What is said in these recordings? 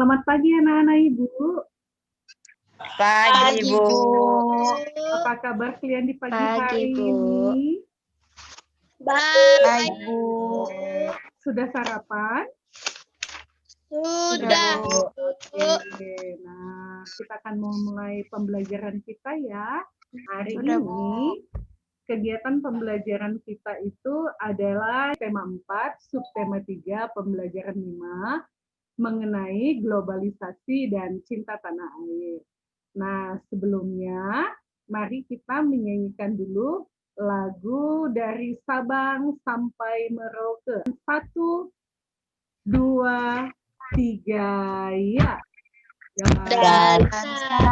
Selamat pagi anak-anak Ibu. Pagi, Bu. Apa kabar kalian di pagi Pagi, hari Bu. ini? Baik, Bu. Sudah sarapan? Sudah, Bu. Oke. Nah, kita akan memulai pembelajaran kita ya. Hari Sudah, ini kegiatan pembelajaran kita itu adalah tema 4, subtema 3, pembelajaran 5 mengenai globalisasi dan cinta tanah air. Nah, sebelumnya mari kita menyanyikan dulu lagu dari Sabang sampai Merauke. 1, 2, 3, ya. Dan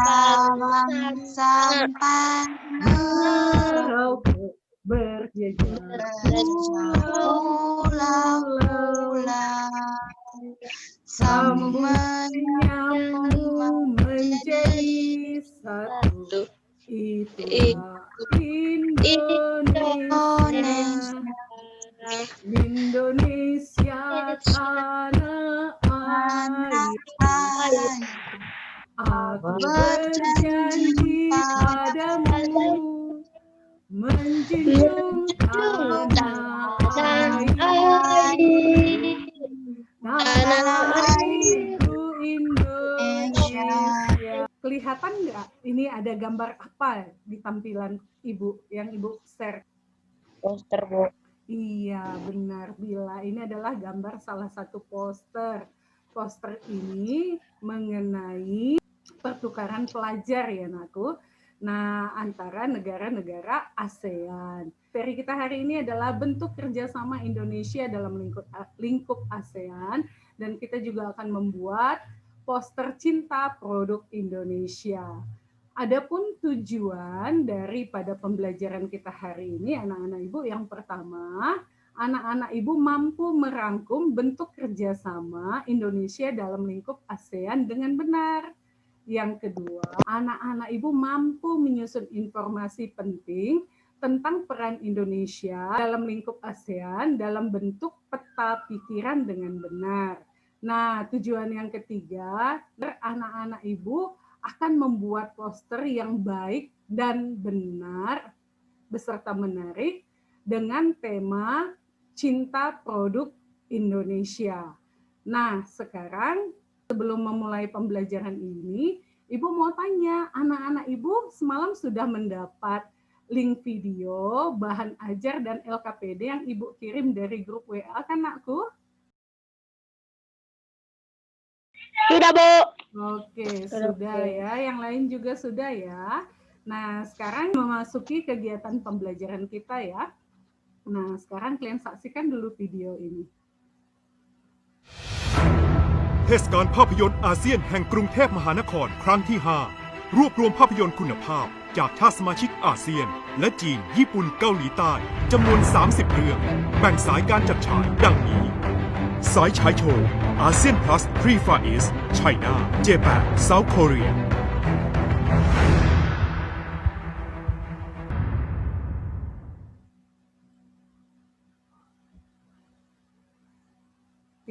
Sabang sampai Merauke berjejak pulau-pulau, sambung menyambung menjadi satu. Itulah Indonesia, Indonesia tanah air. Aku berjanji padamu menjunjung tanah air. Tanah airku Indonesia. Kelihatan nggak? Ini ada gambar apa di tampilan Ibu yang Ibu share? poster, Bu. Iya, benar Bila. Ini adalah gambar salah satu poster. Poster ini mengenai pertukaran pelajar ya, Naku. Nah, antara negara-negara ASEAN. Materi kita hari ini adalah bentuk kerjasama Indonesia dalam lingkup ASEAN, dan kita juga akan membuat poster cinta produk Indonesia. Adapun tujuan daripada pembelajaran kita hari ini, anak-anak Ibu, yang pertama, anak-anak Ibu mampu merangkum bentuk kerjasama Indonesia dalam lingkup ASEAN dengan benar. Yang kedua, anak-anak Ibu mampu menyusun informasi penting tentang peran Indonesia dalam lingkup ASEAN dalam bentuk peta pikiran dengan benar. Nah, tujuan yang ketiga, anak-anak Ibu akan membuat poster yang baik dan benar beserta menarik dengan tema cinta produk Indonesia. Nah, sekarang sebelum memulai pembelajaran ini, Ibu mau tanya, anak-anak Ibu semalam sudah mendapat link video, bahan ajar, dan LKPD yang Ibu kirim dari grup WA kan, Nakku? Sudah, Bu. Oke, sudah ya. Yang lain juga sudah ya. Nah, sekarang memasuki kegiatan pembelajaran kita ya. Nah, sekarang kalian saksikan dulu video ini. เทศกาลภาพยนตร์อาเซียนแห่งกรุงเทพมหานครครั้งที่ 5 รวบรวมภาพยนตร์คุณภาพจากชาติสมาชิกอาเซียนและจีน ญี่ปุ่น เกาหลีใต้จำนวน 30 เรื่อง แบ่งสายการจัดฉายดังนี้ สายฉายโชว์อาเซียน plus Free Far East China Japan South Korea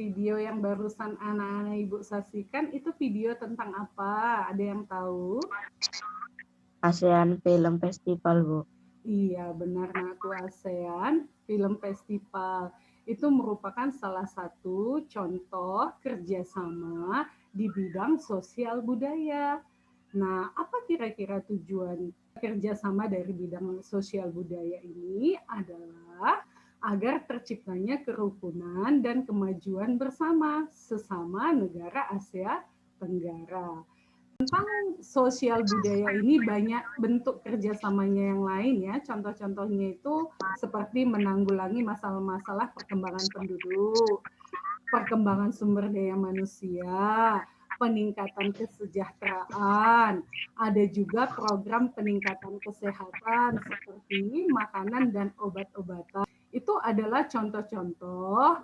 Video yang barusan anak-anak Ibu saksikan itu video tentang apa? Ada yang tahu? ASEAN Film Festival, Bu. Iya, benar, Nakku. ASEAN Film Festival itu merupakan salah satu contoh kerjasama di bidang sosial budaya. Nah, apa kira-kira tujuan kerjasama dari bidang sosial budaya ini? Adalah agar terciptanya kerukunan dan kemajuan bersama sesama negara Asia Tenggara. Tentang sosial budaya ini banyak bentuk kerjasamanya yang lain ya. Contoh-contohnya itu seperti menanggulangi masalah-masalah perkembangan penduduk, perkembangan sumber daya manusia, peningkatan kesejahteraan, ada juga program peningkatan kesehatan seperti makanan dan obat-obatan. Itu adalah contoh-contoh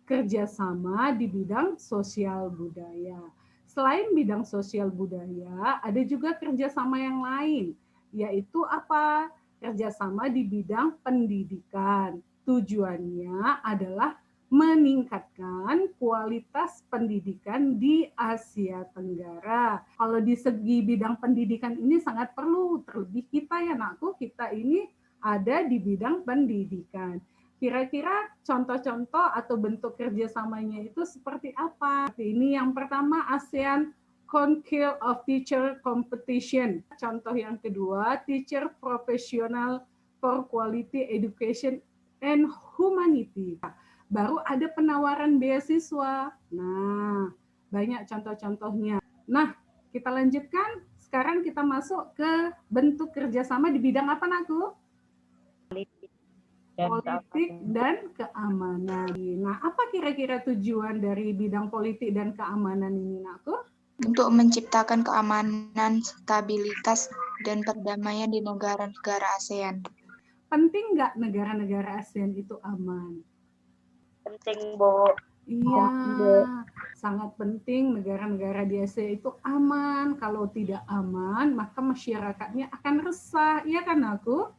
kerjasama di bidang sosial budaya. Selain bidang sosial budaya, ada juga kerjasama yang lain, yaitu apa? Kerjasama di bidang pendidikan. Tujuannya adalah meningkatkan kualitas pendidikan di Asia Tenggara. Kalau di segi bidang pendidikan ini sangat perlu, terlebih kita ya nakku, kita ini ada di bidang pendidikan. Kira-kira contoh-contoh atau bentuk kerjasamanya itu seperti apa? Ini yang pertama ASEAN Council of Teacher Competition. Contoh yang kedua, Teacher Professional for Quality Education and Humanity. Baru ada penawaran beasiswa. Nah, banyak contoh-contohnya. Nah, kita lanjutkan. Sekarang kita masuk ke bentuk kerjasama di bidang apa, nakku? Politik dan keamanan. Nah, apa kira-kira tujuan dari bidang politik dan keamanan ini, nakku? Untuk menciptakan keamanan, stabilitas, dan perdamaian di negara-negara ASEAN. Penting nggak negara-negara ASEAN itu aman? Penting, Bu. Iya, sangat penting negara-negara di Asia itu aman. Kalau tidak aman, maka masyarakatnya akan resah. Iya kan aku?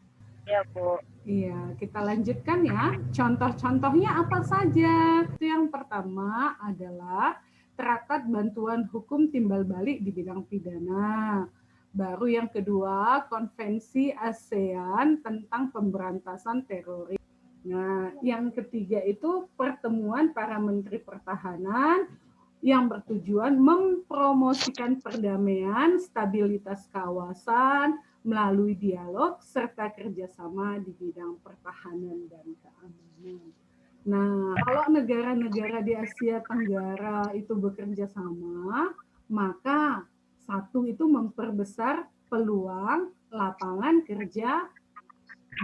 Iya, Bu. Iya, kita lanjutkan ya. Contoh-contohnya apa saja? Itu yang pertama adalah Traktat Bantuan Hukum Timbal Balik di bidang pidana. Baru yang kedua, Konvensi ASEAN tentang pemberantasan teroris. Nah, yang ketiga itu pertemuan para menteri pertahanan yang bertujuan mempromosikan perdamaian, stabilitas kawasan melalui dialog serta kerjasama di bidang pertahanan dan keamanan. Nah, kalau negara-negara di Asia Tenggara itu bekerja sama, maka satu itu memperbesar peluang lapangan kerja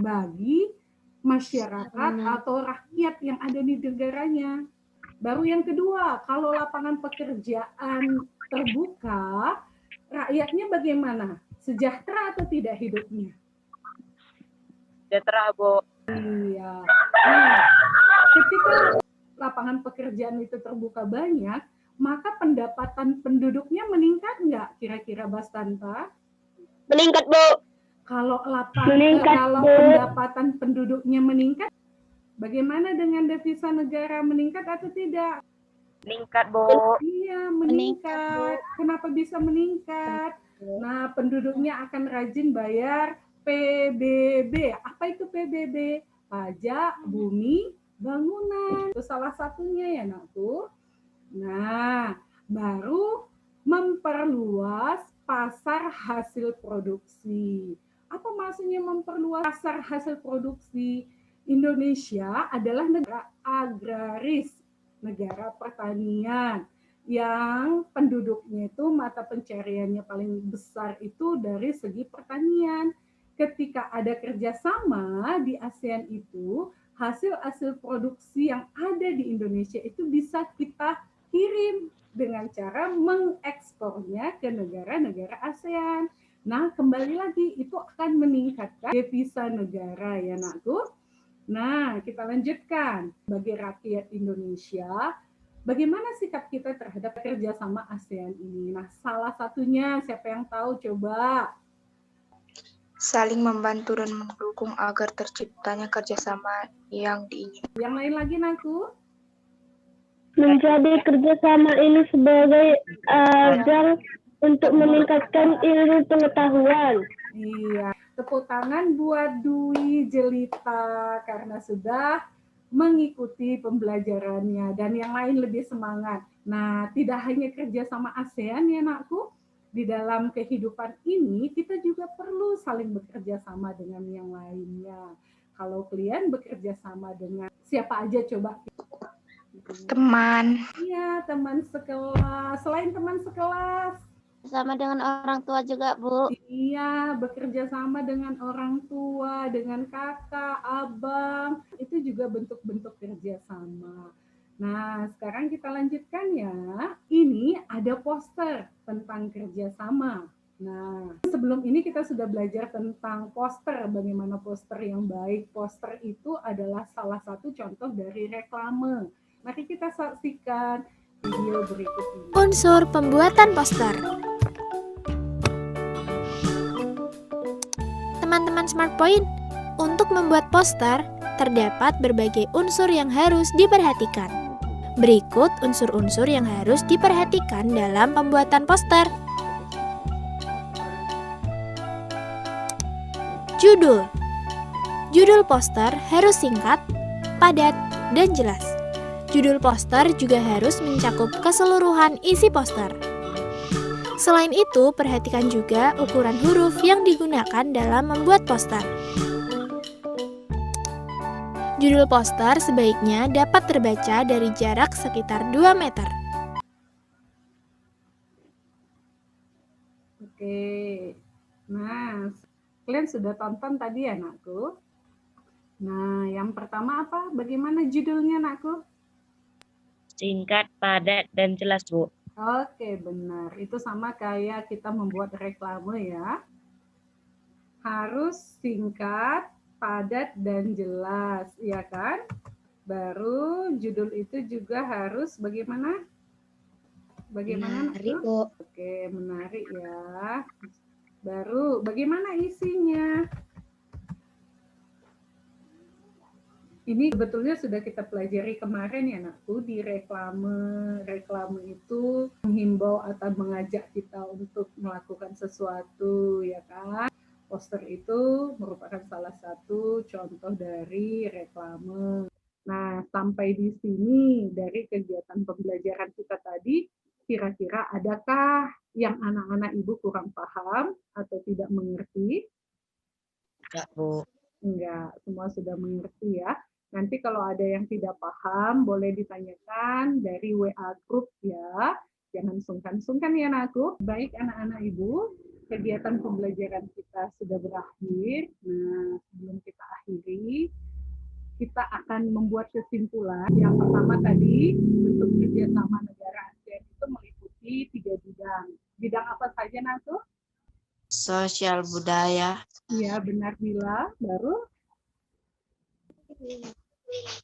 bagi masyarakat atau rakyat yang ada di negaranya. Baru yang kedua, kalau lapangan pekerjaan terbuka, rakyatnya bagaimana? Sejahtera atau tidak hidupnya? Sejahtera, Bu. Iya. Nah, ketika lapangan pekerjaan itu terbuka banyak, maka pendapatan penduduknya meningkat nggak kira-kira Bastanta? Meningkat, Bu. Kalau pendapatan penduduknya meningkat, bagaimana dengan devisa negara meningkat atau tidak? Meningkat, Bu. Iya, meningkat. Kenapa bisa meningkat? Nah, penduduknya akan rajin bayar PBB. Apa itu PBB? Pajak Bumi Bangunan. Itu salah satunya ya, nakku. Nah, baru memperluas pasar hasil produksi. Apa maksudnya memperluas pasar hasil produksi? Indonesia adalah negara agraris, negara pertanian, yang penduduknya itu mata pencariannya paling besar itu dari segi pertanian. Ketika ada kerjasama di ASEAN itu, hasil-hasil produksi yang ada di Indonesia itu bisa kita kirim dengan cara mengekspornya ke negara-negara ASEAN. Nah, kembali lagi itu akan meningkatkan devisa negara ya, nakku. Nah, kita lanjutkan. Bagi rakyat Indonesia, bagaimana sikap kita terhadap kerjasama ASEAN ini? Nah, salah satunya siapa yang tahu coba? Saling membantu dan mendukung agar terciptanya kerjasama yang diinginkan. Yang lain lagi, nakku? Menjadi kerjasama ini sebagai ajang untuk meningkatkan ilmu pengetahuan. Iya, tepuk tangan buat Dwi Jelita karena sudah mengikuti pembelajarannya dan yang lain lebih semangat. Nah, tidak hanya kerja sama ASEAN ya, nakku. Di dalam kehidupan ini kita juga perlu saling bekerja sama dengan yang lainnya. Kalau kalian bekerja sama dengan siapa aja coba? Teman. Iya, teman sekelas. Selain teman sekelas, Sama dengan orang tua juga, Bu. iya, bekerja sama dengan orang tua, dengan kakak, abang, itu juga bentuk-bentuk kerjasama. Nah, sekarang kita lanjutkan ya. Ini ada poster tentang kerjasama. Nah, sebelum ini kita sudah belajar tentang poster, bagaimana poster yang baik. Poster itu adalah salah satu contoh dari reklame. Mari kita saksikan video berikut ini. Unsur pembuatan poster. Teman-teman Smart Point, untuk membuat poster, terdapat berbagai unsur yang harus diperhatikan. Berikut unsur-unsur yang harus diperhatikan dalam pembuatan poster. Judul. Judul poster harus singkat, padat, dan jelas. Judul poster juga harus mencakup keseluruhan isi poster. Selain itu, perhatikan juga ukuran huruf yang digunakan dalam membuat poster. Judul poster sebaiknya dapat terbaca dari jarak sekitar 2 meter. Oke, nah kalian sudah tonton tadi ya anakku? Nah, yang pertama apa? Bagaimana judulnya anakku? Singkat, padat, dan jelas, Bu. Oke, benar. Itu sama kayak kita membuat reklame ya. Harus singkat, padat, dan jelas, ya kan? Baru judul itu juga harus bagaimana? Bagaimana? Menarik, Bu. Oke, menarik ya. Baru bagaimana isinya? Ini sebetulnya sudah kita pelajari kemarin ya anakku di reklame. Reklame itu menghimbau atau mengajak kita untuk melakukan sesuatu, ya kan? Poster itu merupakan salah satu contoh dari reklame. Nah, sampai di sini dari kegiatan pembelajaran kita tadi, kira-kira adakah yang anak-anak ibu kurang paham atau tidak mengerti? Enggak, Bu. Enggak, semua sudah mengerti ya. Nanti kalau ada yang tidak paham, boleh ditanyakan dari WA Group ya. Jangan sungkan-sungkan ya anakku. Baik anak-anak ibu, kegiatan pembelajaran kita sudah berakhir. Nah, sebelum kita akhiri, kita akan membuat kesimpulan. Yang pertama tadi, bentuk kerjasama negara ASEAN itu meliputi 3 bidang. Bidang apa saja anakku? Sosial budaya. Iya, benar Bila. Baru?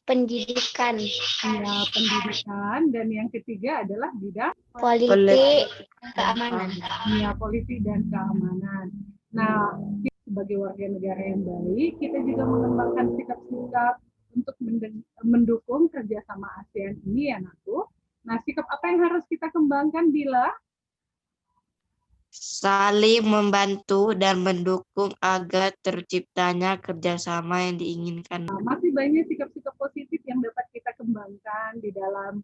Pendidikan. Ya, pendidikan. Dan yang ketiga adalah bidang Politik. Keamanan. ya, politik dan keamanan. Nah, kita sebagai warga negara yang baik, kita juga mengembangkan sikap-sikap untuk mendukung kerjasama ASEAN ini ya, anakku. Nah, sikap apa yang harus kita kembangkan, Bila? Saling membantu dan mendukung agar terciptanya kerjasama yang diinginkan. Nah, masih banyak sikap-sikap positif yang dapat kita kembangkan di dalam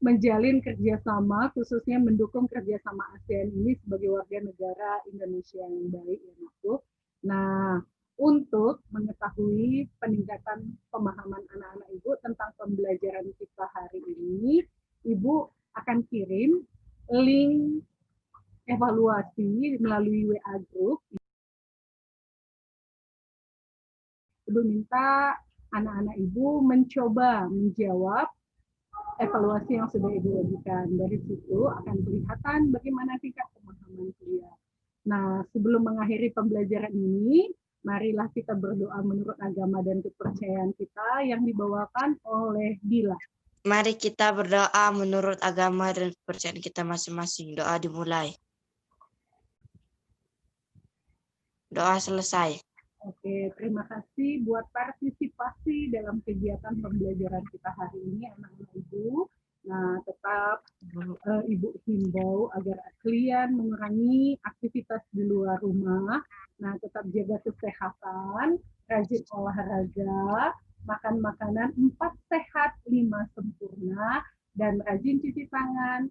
menjalin kerjasama, khususnya mendukung kerjasama ASEAN ini sebagai warga negara Indonesia yang baik ya anakku. Nah, untuk mengetahui peningkatan pemahaman anak-anak ibu tentang pembelajaran kita hari ini, ibu akan kirim link evaluasi melalui WA Group. Ibu minta anak-anak ibu mencoba menjawab evaluasi yang sudah ibu ajukan. Dari situ akan kelihatan bagaimana tingkat pemahaman kalian. Nah, sebelum mengakhiri pembelajaran ini, marilah kita berdoa menurut agama dan kepercayaan kita yang dibawakan oleh Bila. Mari kita berdoa menurut agama dan kepercayaan kita masing-masing. Doa dimulai. Doa selesai. Oke, terima kasih buat partisipasi dalam kegiatan pembelajaran kita hari ini, anak-anak ibu. Nah, tetap ibu himbau agar kalian mengurangi aktivitas di luar rumah. Nah, tetap jaga kesehatan, rajin olahraga, makan makanan 4 sehat, 5 sempurna, dan rajin cuci tangan.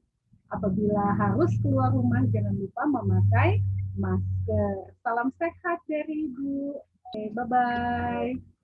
Apabila harus keluar rumah, jangan lupa memakai masker. Salam sehat dari Ibu. Oke, bye-bye.